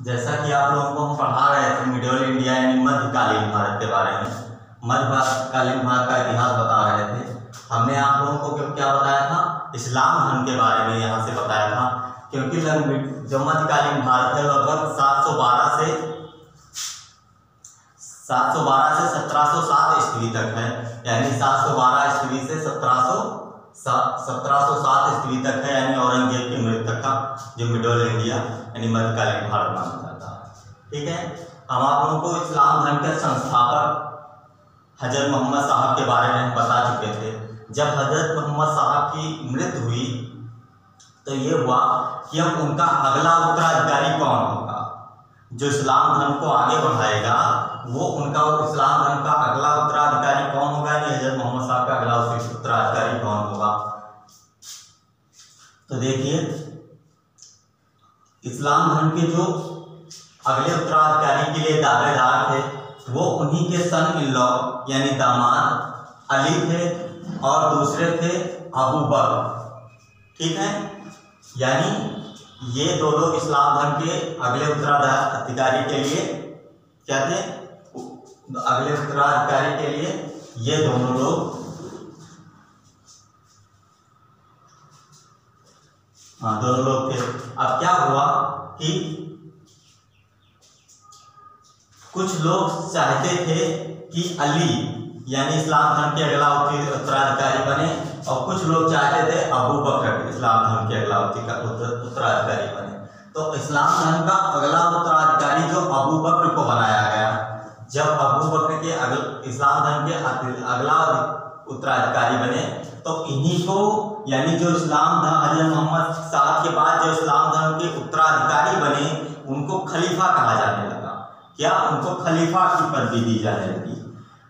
जैसा कि आप लोगों को हम पढ़ा रहे थे मिडिवल इंडिया यानी मध्यकालीन भारत के बारे में, मध्यकालीन भारत का इतिहास बता रहे थे। हमने आप लोगों को क्या बताया था? इस्लाम धर्म के बारे में यहाँ से बताया था, क्योंकि जो मध्यकालीन भारत है लगभग 712 से 1707 ईस्वी तक है, यानी 712 ईस्वी से 1707 ईस्वी तक है, यानी औरंगजेब की मृत्यु तक का जो मिडिवल इंडिया यानी मध्यकालीन भारत माना जाता है। ठीक है, हम आप लोगों को इस्लाम धर्म के संस्थापक हजरत मोहम्मद साहब के बारे में बता चुके थे। जब हजरत मोहम्मद साहब की मृत्यु हुई तो ये हुआ कि अब उनका अगला उत्तराधिकारी कौन होगा, जो इस्लाम धर्म को आगे बढ़ाएगा, वो उनका इस्लाम धर्म का अगला उत्तराधिकारी कौन होगा, यानी हजरत मोहम्मद साहब का अगला उत्तराधिकारी कौन होगा। तो देखिए, इस्लाम धर्म के जो अगले उत्तराधिकारी के लिए दावेदार थे वो उन्हीं के सन इन लॉ यानी दामाद अली थे, और दूसरे थे अबू बकर। ठीक है, यानी ये दो लोग इस्लाम धर्म के अगले उत्तराधिकारी के लिए क्या थे? अगले उत्तराधिकारी के लिए ये दोनों लोग दोनों लोग थे। अब क्या हुआ कि कुछ लोग चाहते थे कि अली यानी इस्लाम धर्म के अगला उत्तराधिकारी बने, और कुछ लोग चाहते थे अबू बकर इस्लाम धर्म के अगला उत्तराधिकारी बने। तो इस्लाम धर्म का अगला उत्तराधिकारी जो अबू बकर को बनाया गया, जब अबू बकर के इस्लाम धर्म के अगला उत्तराधिकारी बने तो इन्हीं को यानी जो इस्लाम धर्म हजरत मोहम्मद साहब के बाद जो इस्लाम धर्म के उत्तराधिकारी बने उनको खलीफा कहा जाने लगा। क्या? उनको खलीफा की पदवी दी जाने लगी।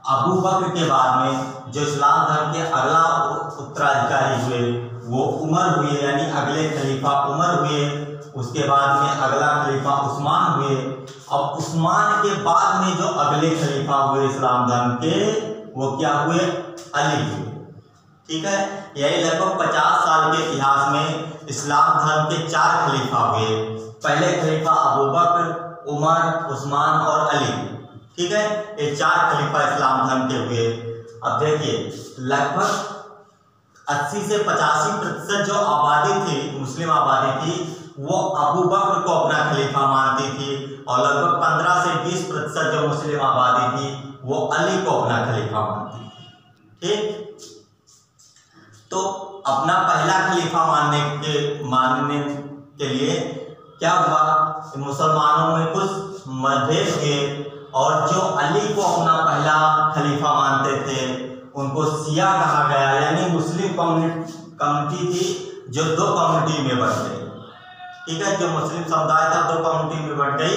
अबू बकर के बाद में जो इस्लाम धर्म के अगला उत्तराधिकारी हुए वो उमर हुए, यानी अगले खलीफा उमर हुए। उसके बाद में अगला खलीफा उस्मान हुए, और उस्मान के बाद में जो अगले खलीफा हुए इस्लाम धर्म के वो क्या हुए? अली हुए। ठीक है, यही लगभग 50 साल के इतिहास में इस्लाम धर्म के 4 खलीफा हुए। पहले खलीफा अबू बकर, उमर, उस्मान और अली। ठीक है, ये 4 खलीफा इस्लाम धर्म के हुए। अब देखिए, लगभग 80 से 85% जो आबादी थी, मुस्लिम आबादी थी, वो अबू बकर को अपना खलीफा मानती थी, और लगभग 15 से 20% जो मुस्लिम आबादी थी वो अली को अपना खलीफा मानती थी। ठीक, तो अपना पहला खलीफा मानने के लिए क्या हुआ? मुसलमानों में कुछ मतभेद हुए, और जो अली को अपना पहला खलीफा मानते थे उनको शिया कहा गया, यानी मुस्लिम कम्युनिटी थी जो 2 कम्युनिटी में बट गई। ठीक है, जो मुस्लिम समुदाय था 2 कम्युनिटी में बट गई।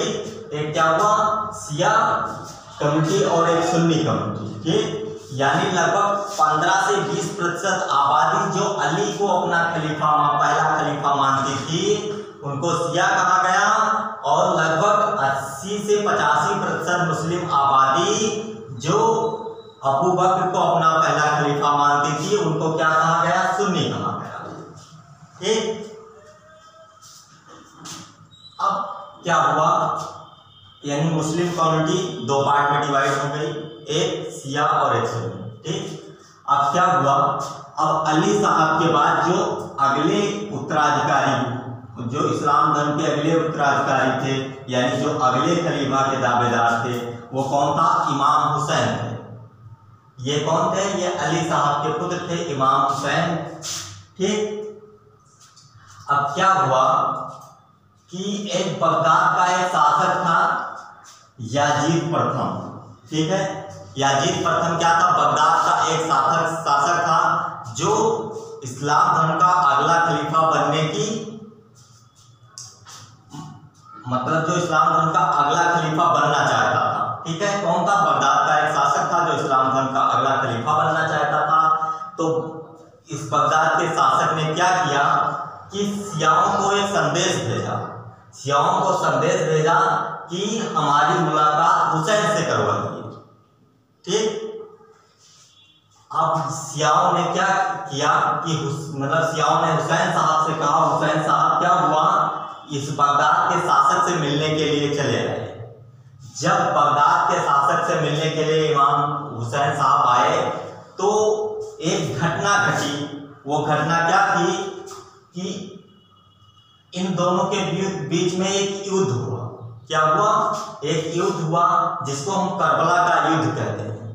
एक क्या हुआ? शिया कम्युनिटी और एक सुन्नी कम्युनिटी। ठीक, यानी लगभग 15 से 20% आबादी जो अली को अपना पहला खलीफा मानती थी उनको शिया कहा गया, और लगभग 80 से 85% मुस्लिम आबादी जो अबू बकर को अपना पहला खलीफा मानती थी उनको क्या कहा गया? सुन्नी कहा गया। ठीक, अब क्या हुआ? यानी मुस्लिम कम्युनिटी 2 पार्ट में डिवाइड हो गई, एक शिया और एक सुन्नी। ठीक, अब क्या हुआ? अब अली साहब के बाद जो अगले उत्तराधिकारी, जो इस्लाम धर्म के अगले उत्तराधिकारी थे, यानी जो अगले खलीफा के दावेदार थे, वो कौन था? इमाम हुसैन थे। ये कौन थे? ये अली साहब के पुत्र थे, इमाम हुसैन। ठीक, अब क्या हुआ कि एक बगदाद का एक शासक था याजीद प्रथम। ठीक है, याजीद प्रथम क्या था? बगदाद का एक शासक था जो इस्लाम धर्म का अगला खलीफा बनने की जो इस्लाम धर्म का अगला खलीफा बनना चाहता था। ठीक है, कौन था? बगदाद का एक शासक था जो इस्लाम धर्म का अगला खलीफा बनना चाहता था। तो इस बगदाद के शासक ने क्या किया कि शियाओं को एक संदेश भेजा, कि हमारी मुलाकात हुसैन से करवाइए। ठीक, अब शियाओं ने क्या किया कि शियाओं ने हुसैन साहब से कहा, हुसैन साहब क्या हुआ इस बगदाद के शासक से मिलने के लिए चले गए। जब बगदाद के शासक से मिलने के लिए इमाम हुसैन साहब आए तो एक घटना घटी। वो घटना क्या थी कि इन दोनों के बीच में एक युद्ध हुआ। क्या हुआ? एक युद्ध हुआ जिसको हम करबला का युद्ध कहते हैं।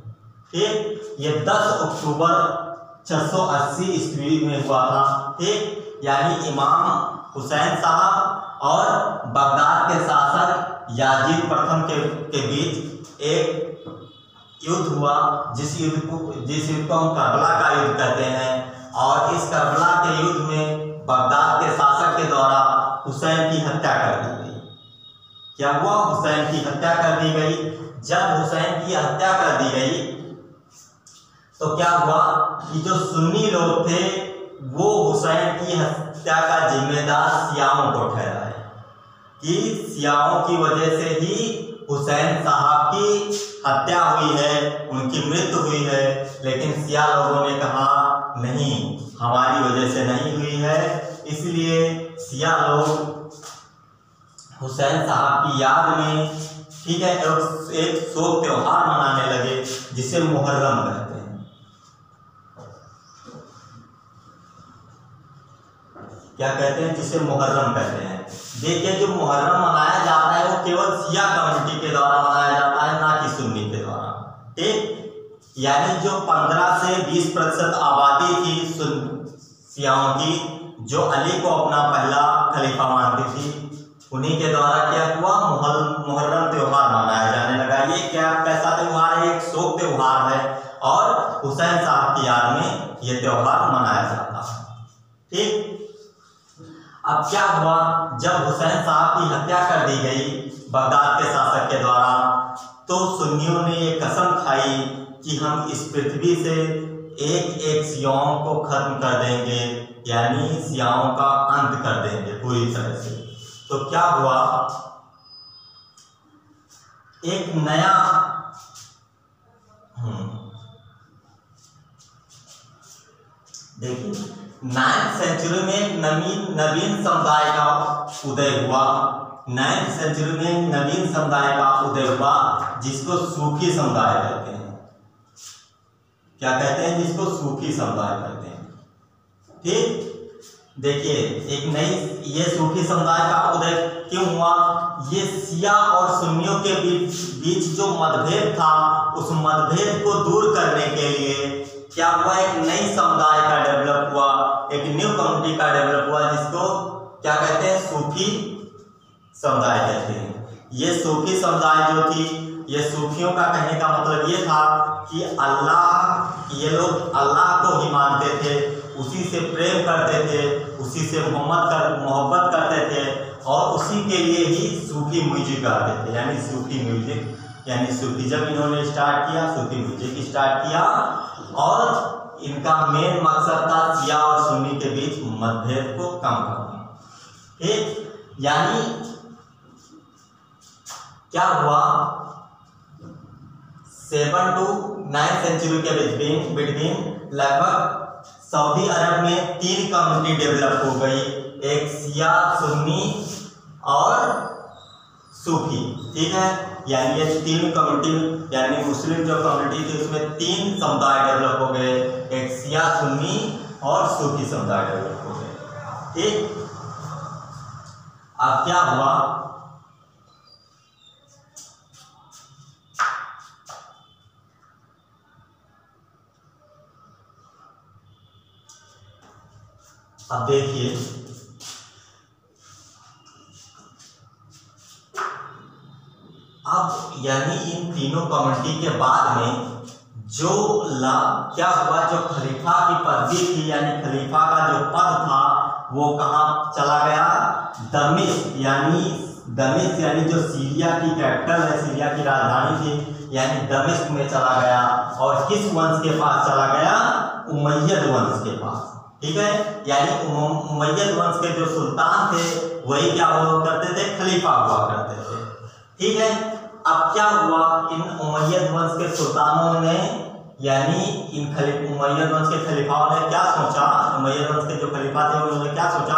ठीक, ये 10 अक्टूबर 680 ईस्वी में हुआ था। ठीक, यानी इमाम हुसैन साहब और बगदाद के शासक याजीद प्रथम के बीच एक युद्ध हुआ, जिस युद्ध को हम करबला का युद्ध कहते हैं। और इस करबला के युद्ध में बगदाद के शासक के द्वारा हुसैन की हत्या कर दी गई। क्या हुआ? हुसैन की हत्या कर दी गई। जब हुसैन की हत्या कर दी गई तो क्या हुआ कि जो सुन्नी लोग थे वो हुसैन की हत्या का जिम्मेदार शियाओं को ठहराए कि शियाओं की वजह से ही हुसैन साहब की हत्या हुई है, उनकी मृत्यु हुई है। लेकिन शिया लोगों ने कहा नहीं, हमारी वजह से नहीं हुई है। इसलिए शिया लोग हुसैन साहब की याद में, ठीक है, एक शोक त्योहार मनाने लगे जिसे मुहर्रम कहते हैं। क्या कहते हैं? जिसे मुहर्रम कहते हैं। देखिए, जो मुहर्रम मनाया जाता है वो केवल शिया कम्युनिटी के द्वारा मनाया जाता है, ना कि सुन्नी के द्वारा। ठीक, यानी जो 15 से 20% आबादी थी शियाओं की, जो अली को अपना पहला खलीफा मानती थी, उन्हीं के द्वारा क्या हुआ? मुहर्रम त्योहार मनाया जाने लगा। ये क्या कैसा त्योहार है? एक शोक त्योहार है और हुसैन साहब की याद में ये त्योहार मनाया जाता है। ठीक, अब क्या हुआ? जब हुसैन साहब की हत्या कर दी गई बगदाद के शासक के द्वारा, तो सुन्नियों ने ये कसम खाई कि हम इस पृथ्वी से एक एक शियाओं को खत्म कर देंगे, यानी शियाओं का अंत कर देंगे पूरी तरह से। तो क्या हुआ? एक नया देखिए, 9th सेंचुरी में नवीन समुदाय का उदय हुआ। 9th सेंचुरी में नवीन समुदाय का उदय हुआ जिसको सूफी समुदाय कहते हैं। क्या कहते हैं? जिसको सूफी समुदाय कहते हैं। ठीक, देखिए, एक नई ये सूफी समुदाय का उदय क्यों हुआ? ये शिया और सुन्नियों के बीच जो मतभेद था, उस मतभेद को दूर करने के लिए क्या हुआ? एक नई समुदाय का डेवलप हुआ, एक न्यू कम्युनिटी का डेवलप हुआ, जिसको क्या कहते हैं? सूफी समुदाय कहते हैं। ये सूफी समुदाय जो थी, ये सूफियों का कहने का मतलब ये था कि अल्लाह, ये लोग अल्लाह को ही मानते थे, उसी से प्रेम करते थे, उसी से मोहब्बत करते थे और उसी के लिए ही सूफी म्यूजिक गाते थे। यानी सूफी म्यूजिक, यानी सूफीज़म इन्होंने स्टार्ट किया, सूफी म्यूजिक स्टार्ट किया और इनका मेन मकसद था शिया और सुन्नी के बीच मतभेद को कम करना। ठीक, यानी क्या हुआ? 7 to 9 सेंचुरी के बिटवीन लगभग सऊदी अरब में 3 कम्युनिटी डेवलप हो गई, एक शिया, सुन्नी और सूफी। ठीक है, यानी ये 3 कम्युनिटी, यानी मुस्लिम जो कम्युनिटी थी उसमें 3 समुदाय डेवलप हो गए, एक शिया, सुन्नी और सूफी समुदाय डेवलप हो गए। ठीक, अब क्या हुआ? अब देखिए, अब यानी इन तीनों कम्युनिटी के बाद में जो क्या हुआ? जो खलीफा की पदवी थी, यानी खलीफा का जो पद था वो कहाँ चला गया? दमिश्क, यानी जो सीरिया की कैपिटल है, सीरिया की राजधानी थी, यानी दमिश्क में चला गया। और किस वंश के पास चला गया? उमैयद वंश के पास। ठीक है, यानी उमैयद वंश के जो सुल्तान थे वही क्या हुआ करते थे? खलीफा हुआ करते थे। ठीक है, अब क्या हुआ? इन उमैयद वंश के सुल्तानों ने, यानी उमैयद वंश के खलीफाओं ने क्या सोचा? उमैयद वंश के जो खलीफा थे उन्होंने क्या सोचा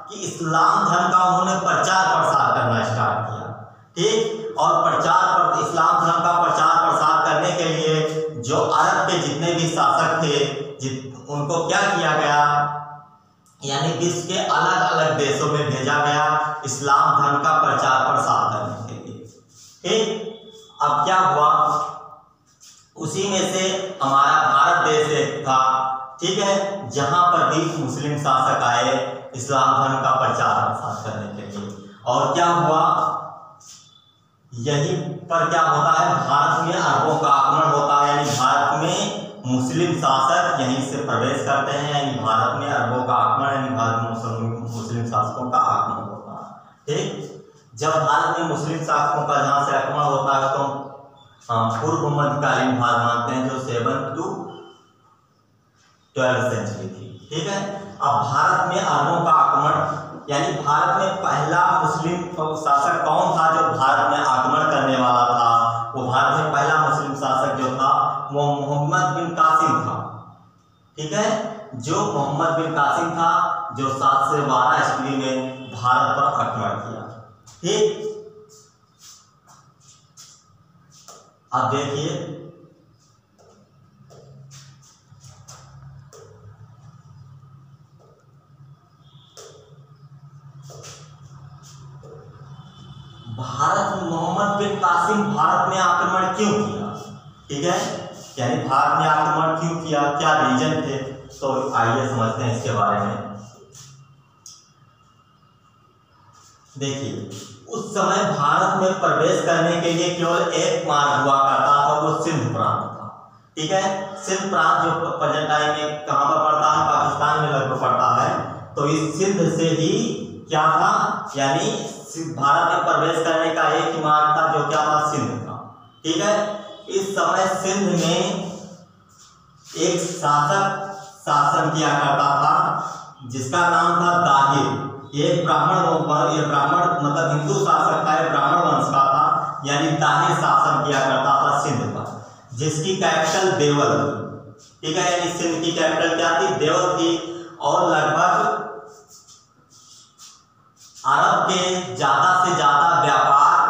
कि इस्लाम धर्म का उन्होंने प्रचार प्रसार करना स्टार्ट किया। ठीक, और इस्लाम धर्म का प्रचार प्रसार करने के लिए जो अरब के जितने भी शासक थे उनको क्या किया गया, यानी विश्व के अलग अलग देशों में भेजा गया इस्लाम धर्म का प्रचार प्रसार करने के लिए। ठीक, अब क्या हुआ, उसी में से हमारा भारत देश एक था, ठीक है, जहां पर भी मुस्लिम शासक आए इस्लाम धर्म का प्रचार प्रसार करने के लिए। और क्या हुआ, यहीं पर क्या होता है, भारत में अरबों का आक्रमण होता है, यानी भारत में मुस्लिम शासक यहीं से प्रवेश करते हैं, यानी भारत में अरबों का आक्रमण, यानी भारत में मुस्लिम शासकों का आक्रमण होता है। ठीक, जब भारत में मुस्लिम शासकों का जहां से आक्रमण होता है तो पूर्व मध्यकालीन भारत मानते हैं, जो 7 to 12 सेंचुरी थी। ठीक है, अब भारत में अरबों का आक्रमण, यानी भारत में पहला मुस्लिम शासक कौन था जो भारत में आक्रमण करने वाला था, वो भारत में पहला मुस्लिम शासक जो था वो मोहम्मद बिन कासिम था। ठीक है, जो मोहम्मद बिन कासिम था, जो 7 से 12 ईस्वी में भारत पर आक्रमण किया। ठीक, अब देखिए भारत में मोहम्मद बिन कासिम भारत में आक्रमण क्यों किया। ठीक है, यानी भारत में आक्रमण क्यों किया, क्या रीजन थे, तो आइए समझते हैं इसके बारे में। देखिए, उस समय भारत में प्रवेश करने के लिए केवल एक मार्ग हुआ करता था, वो सिंध प्रांत था। ठीक है, सिंध प्रांत जो प्रेजेंट टाइम में कहां पर पड़ता है, पाकिस्तान में लगभग पड़ता है। तो इस सिंध से ही क्या था, यानी भारत में प्रवेश करने का एक ही मार्ग था, जो क्या था, सिंध था। ठीक है, इस समय सिंध में एक शासक शासन किया करता था जिसका नाम था दाहिर। ये ब्राह्मण मतलब हिंदू शासक था, ब्राह्मण वंश का था, यानी दाहिर शासन किया करता था सिंध पर, जिसकी कैपिटल देवल थी। ठीक है, यानी सिंध की कैपिटल क्या थी, देवल थी। और लगभग अरब के ज्यादा से ज्यादा व्यापार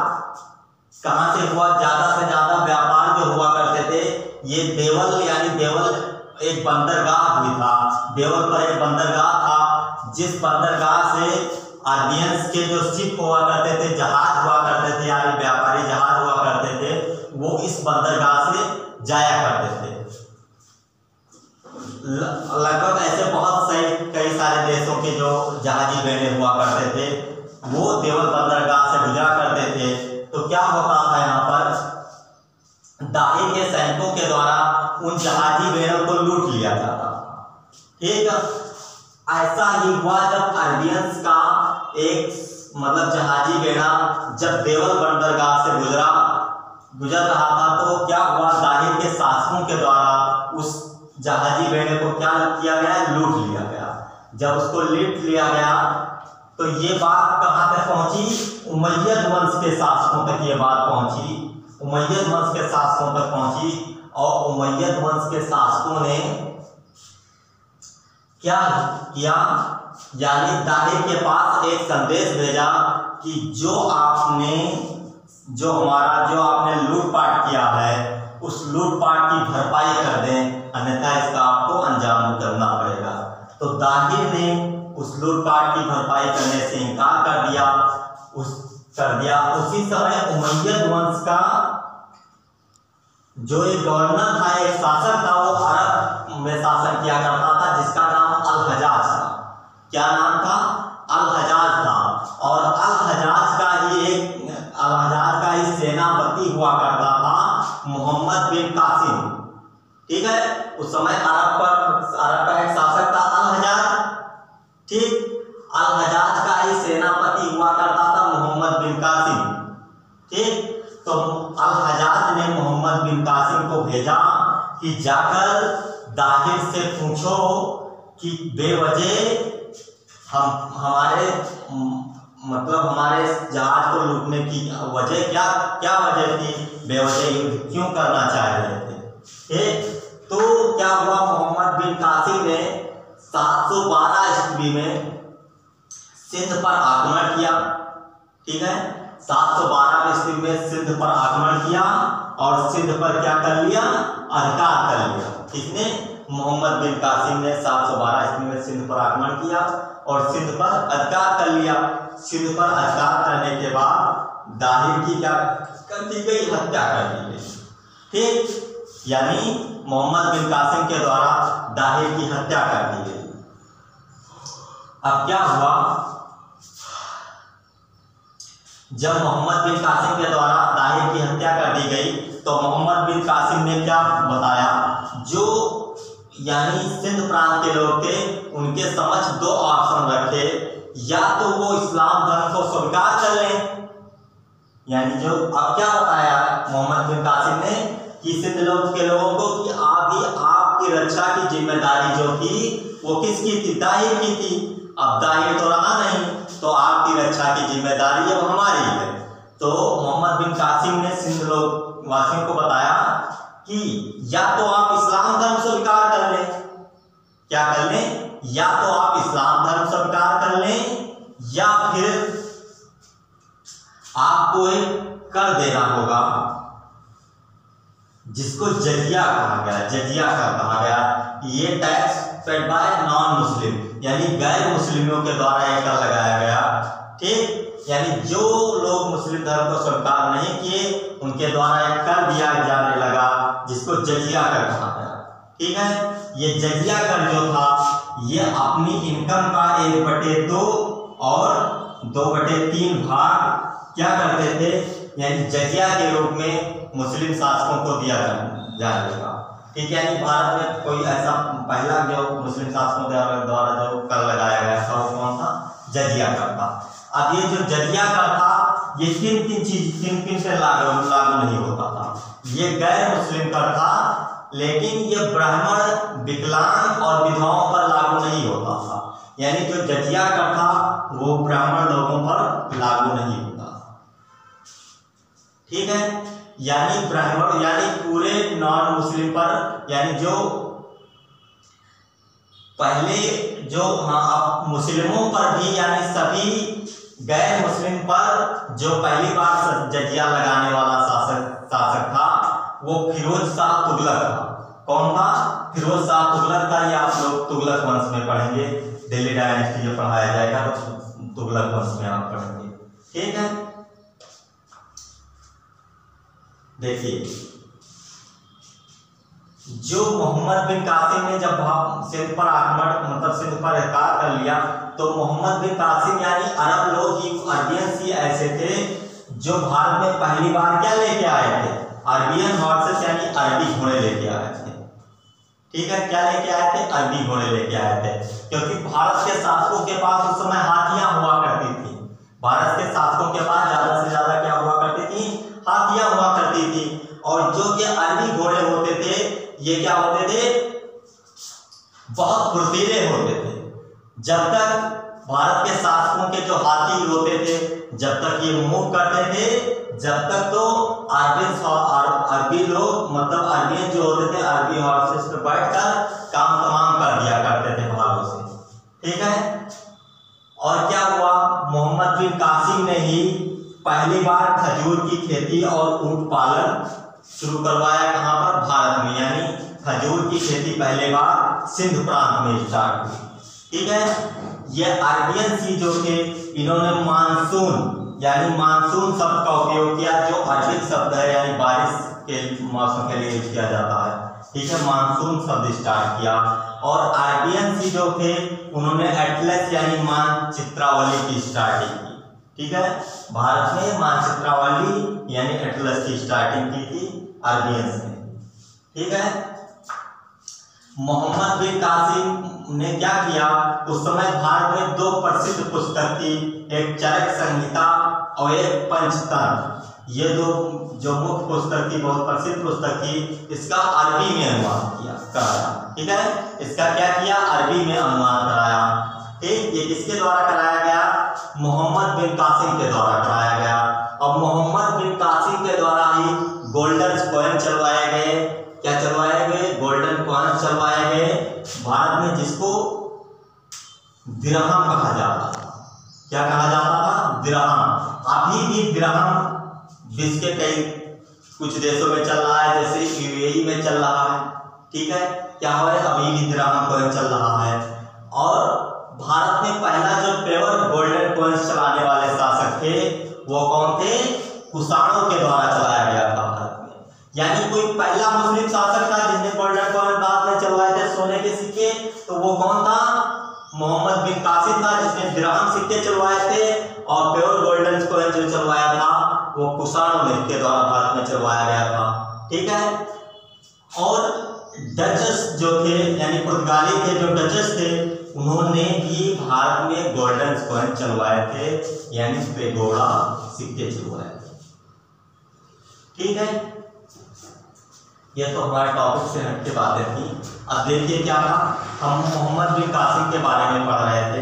कहां से हुआ, ज्यादा से ज्यादा व्यापार जो हुआ करते थे ये देवल, यानी देवल एक बंदरगाह भी था। देवल पर एक बंदरगाह था, जिस बंदरगाह से अरबियंस के जो शिप हुआ करते थे, जहाज हुआ करते थे, यानी व्यापारी जहाज हुआ करते थे, वो इस बंदरगाह से जाया करते थे। लगभग ऐसे बहुत कई सारे देशों के जो जहाजी बेड़े हुआ करते थे वो देवल बंदरगाह से गुजरा करते थे। तो क्या होता था, यहाँ पर दाहिर के सैनिकों के द्वारा उन जहाजी बेड़ों को लूट लिया जाता था। ठीक, ऐसा ही हुआ जब अरबियंस का एक मतलब जहाजी बेड़ा जब देवल बंदरगाह से गुजर रहा था, तो क्या हुआ, दाहिर के शासकों के द्वारा उस जहाजी बेड़े को क्या किया गया, लूट लिया गया। जब उसको लूट लिया गया तो ये बात कहां तक पहुंची, उमय्यद वंश के शासकों तक ये बात पहुंची, उमय्यद वंश के शासकों तक पहुंची। और उमय्यद वंश के शासकों ने क्या किया, यानी दाहिर के पास एक संदेश भेजा कि जो आपने लूटपाट किया है उस लूटपाट की भरपाई कर दें, अन्यथा इसका आपको अंजाम करना पड़ेगा। तो दाहिर ने उस लूटपाट की भरपाई करने से इनकार कर दिया। उसी समय उमय्यद वंश का जो एक गवर्नर था, एक शासक था, वो अरब में शासन किया करता था, जिसका नाम अल-हजाज था। क्या नाम था, अल-हजाज था। और अल-हजाज का ही सेनापति हुआ करता था मोहम्मद बिन कासिम। ठीक है, उस समय अरब का एक शासक था अल-हजाज। ठीक, अल-हजाज का ही सेनापति हुआ करता था मोहम्मद बिन कासिम। ठीक, तो अल-हजाज ने मोहम्मद बिन कासिम को भेजा कि जाकर दाहिर से पूछो कि बेवजह हमारे जहाज को लूटने की वजह क्या वजह थी, बेवजह युद्ध क्यों करना चाह रहे थे। तो क्या हुआ, मोहम्मद बिन कासिम ने 712 ईस्वी में सिंध पर आक्रमण किया। ठीक है, 712 ईस्वी में सिंध पर आक्रमण किया और सिंध पर क्या कर लिया, अधिकार कर लिया। किसने, मोहम्मद बिन कासिम ने 712 ईस्वी में सिंध पर आक्रमण किया और सिंध पर अधिकार कर लिया। सिंध पर अधिकार करने के बाद दाहिर की क्या कर दी गई, हत्या कर दी गई। ठीक, यानी मोहम्मद बिन कासिम के द्वारा दाहिर की हत्या कर दी गई। अब क्या हुआ, जब मोहम्मद बिन कासिम के द्वारा दाहिर की हत्या कर दी गई तो मोहम्मद बिन कासिम ने क्या बताया, जो यानी सिंध प्रांत के लोग थे उनके समक्ष दो ऑप्शन रखे, या तो वो इस्लाम धर्म को स्वीकार कर लें, यानी जो अब क्या बताया मोहम्मद बिन कासिम ने कि सिंध लोग के लोगों को कि आपकी रक्षा की जिम्मेदारी जो थी वो किसकी थी, दाहिर की थी। अब दाहिर तो रहा नहीं, तो आपकी रक्षा की जिम्मेदारी अब हमारी है। तो मोहम्मद बिन कासिम ने सिंध लोग वासियों को बताया कि या तो आप इस्लाम धर्म स्वीकार कर लें, क्या कर लें, या तो आप इस्लाम धर्म स्वीकार कर लें या फिर आपको एक कर देना होगा जिसको जजिया कहा गया। जजिया का कहा गया कि ये tax paid by non Muslim, यानी गैर मुस्लिमों के द्वारा एक कर लगाया गया। ठीक, यानी जो लोग मुस्लिम धर्म को स्वीकार नहीं किए उनके द्वारा एक कर दिया जाने लगा जिसको जजिया कर कहा गया। ठीक है, ये जजिया कर जो था ये अपनी इनकम का 1/2 और 2/3 भाग क्या करते थे, यानी जजिया के रूप में मुस्लिम शासकों को दिया जाने लगा। ठीक है, यानी भारत में कोई ऐसा पहला जो मुस्लिम शासकों द्वारा जो कर लगाया गया था वो कौन था, जजिया कर था। अब ये जो जजिया कर था ये किन से लागू नहीं होता था, ये गैर मुस्लिम कर था, लेकिन ये ब्राह्मण, विकलांग और विधवाओं पर लागू नहीं होता था। यानी जो जजिया कर था वो ब्राह्मण लोगों पर लागू नहीं होता। ठीक है, यानी ब्राह्मण यानी पूरे नॉन मुस्लिम पर, यानी जो पहले जो अब मुस्लिमों पर भी, यानी सभी गैर मुस्लिम पर जो पहली बार जजिया लगाने वाला शासक था वो फिरोज शाह तुगलक था। कौन था, फिरोज शाह तुगलक था। ये आप लोग तुगलक वंश में पढ़ेंगे, दिल्ली डायनेस्टी जो पढ़ाया जाएगा तो तुगलक वंश में आप पढ़ेंगे। ठीक है, देखिए जो मोहम्मद बिन कासिम ने जब सिंध पर आक्रमण मतलब सिंध पर अधिकार कर लिया तो मोहम्मद बिन कासिम यानी अरब लोग ही, अरबियंस ही ऐसे थे जो भारत में पहली बार क्या लेके आए थे, अरबियन हॉर्सेस यानी अरबी घोड़े लेके आए थे। ठीक है, क्या लेके आए थे, अरबी घोड़े लेके आए थे, क्योंकि भारत के शासकों के पास उस समय हाथियां हुआ करती थी। भारत के शासकों के पास ज्यादा से ज्यादा क्या हुआ करती थी, हाथियां हुआ करती थी। और जो ये अरबी घोड़े होते थे ये क्या होते थे, बहुत फुर्तीले होते थे। जब तक भारत के शासकों के जो हाथी होते थे जब तक ये मूव करते थे, जब तक तो अरबी लोग मतलब अरबियन जो होते थे अरबी हॉर्सेस पे बैठकर काम तमाम कर दिया करते थे भालों से। ठीक है, और क्या हुआ, मोहम्मद बिन कासिम ने ही पहली बार खजूर की खेती और ऊंट पालन शुरू करवाया। कहां पर, भारत में, यानी खजूर की खेती पहले बार सिंध प्रांत में स्टार्ट हुई। ठीक है, ये अरबियन सी जो थे इन्होंने मानसून यानी मानसून शब्द का उपयोग किया, जो अरबिक शब्द है यानी बारिश के मौसम के लिए यूज किया जाता है। ठीक है, मानसून शब्द स्टार्ट किया। और अरबियन सी जो थे उन्होंने एटलस यानी मानचित्रावली की स्टार्टिंग की। ठीक है, भारत में मानचित्रावली यानी एटलस की स्टार्टिंग की थी अरबियंस ने। ठीक है, मोहम्मद बिन कासिम ने क्या किया, उस समय भारत में 2 प्रसिद्ध पुस्तक थी, एक चरक संहिता और एक पंचतंत्र। ये 2 जो मुख्य पुस्तक थी, बहुत प्रसिद्ध पुस्तक थी, इसका अरबी में अनुवाद कराया। ठीक है, इसका क्या किया, अरबी में अनुवाद कराया। ठीक, ये किसके द्वारा कराया गया, मोहम्मद बिन कासिम के द्वारा कराया गया। और मोहम्मद बिन कासिम के द्वारा ही गोल्डन कॉइन चलवाए गए। क्या चलवाए गए, गोल्डन कॉइन चलवाए गए भारत में, जिसको दिरहम कहा जाता था। क्या कहा जाता था? दिरहम। अभी भी दिरहम विश्व के कई कुछ देशों में चल रहा है, जैसे यूएई में चल रहा है, ठीक है। क्या हो है? अभी भी दिरहम कॉइन चल रहा है। और भारत में पहला जो प्योर गोल्डन कॉइन चलाने वाले शासक थे वो कौन थे? कुषाणों के द्वारा चलाया गया था भारत में। यानी कोई पहला मुस्लिम शासक था जिसने गोल्डन कॉइन बाद में चलवाए थे सोने के सिक्के, तो वो कौन था? मोहम्मद बिन कासिम था, जिसने दिरहम सिक्के चलवाए थे। और प्योर गोल्डन कॉइन जो चलवाया था वो कुषाणों के द्वारा भारत में चलवाया गया था, ठीक है। और डचस जो थे यानी पुर्तगाली के जो डचस थे उन्होंने भी भारत में गोल्डन कॉइन चलवाए थे, यानी पेगोड़ा सिक्के चलवाए थे, ठीक है। ये तो हमारे टॉपिक से हटके बातें थी। अब देखिए क्या था, हम मोहम्मद बिन कासिम के बारे में पढ़ रहे थे।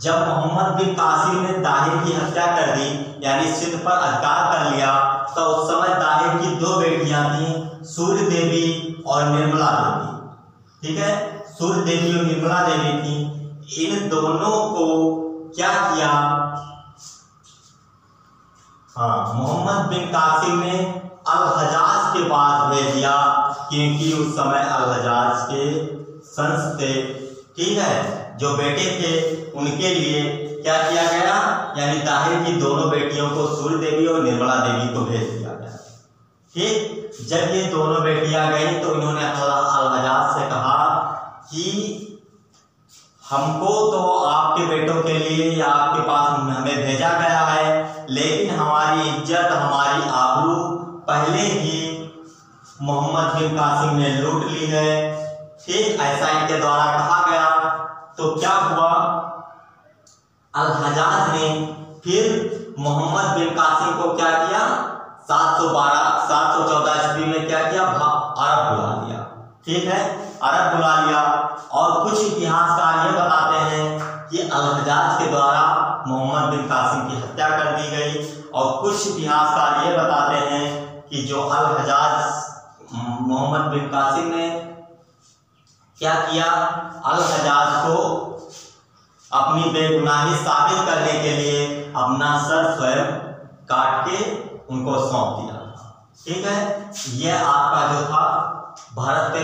जब मोहम्मद बिन कासिम ने ताहिर की हत्या कर दी यानी सिंध पर अधिकार कर लिया, तो उस समय ताहिर की दो बेटियां थीं, सूर्य देवी और निर्मला देवी, ठीक है। सूर्य देवी और निर्मला देवी थी। इन दोनों को क्या किया? हाँ, मोहम्मद बिन कासिम ने अल-हजाज के पास भेज दिया, क्योंकि उस समय अल-हजाज के संस थे, ठीक है। जो बेटे थे उनके लिए क्या किया गया? यानी ताहिर की दोनों बेटियों को सूर्य देवी और निर्मला देवी को भेज दिया गया, ठीक। जब ये दोनों बेटियां गई तो इन्होंने अल-हजाज से कहा कि हमको तो आपके बेटों के लिए या आपके पास हमें भेजा गया है, लेकिन हमारी इज्जत हमारी आबरू पहले ही मोहम्मद बिन कासिम ने लूट ली है, ठीक। ऐसा इनके द्वारा कहा गया। तो क्या हुआ? अल-हजाज ने फिर मोहम्मद बिन कासिम को क्या किया? 714 ईस्वी में क्या किया? अरब बुला लिया, ठीक है। अरब बुला लिया। और कुछ इतिहासकार ये बताते हैं कि अल-हजाज के द्वारा मोहम्मद बिन कासिम की हत्या कर दी गई। और कुछ इतिहासकार ये बताते हैं कि जो अल-हजाज मोहम्मद बिन कासिम ने क्या किया? अल-हजाज को अपनी बेगुनाही साबित करने के लिए अपना सर स्वयं काट के उनको सौंप दिया, ठीक है। यह आपका जो था भारत पे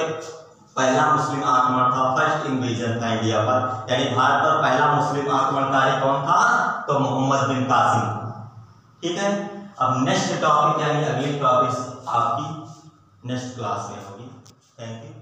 पहला मुस्लिम आक्रमण था, फर्स्ट इन्वेजन था इंडिया पर, यानी भारत पर पहला मुस्लिम आक्रमणकारी कौन था? तो मोहम्मद बिन कासिम, ठीक है। अब नेक्स्ट टॉपिक यानी अगली टॉपिक आपकी नेक्स्ट क्लास में होगी। Thank you.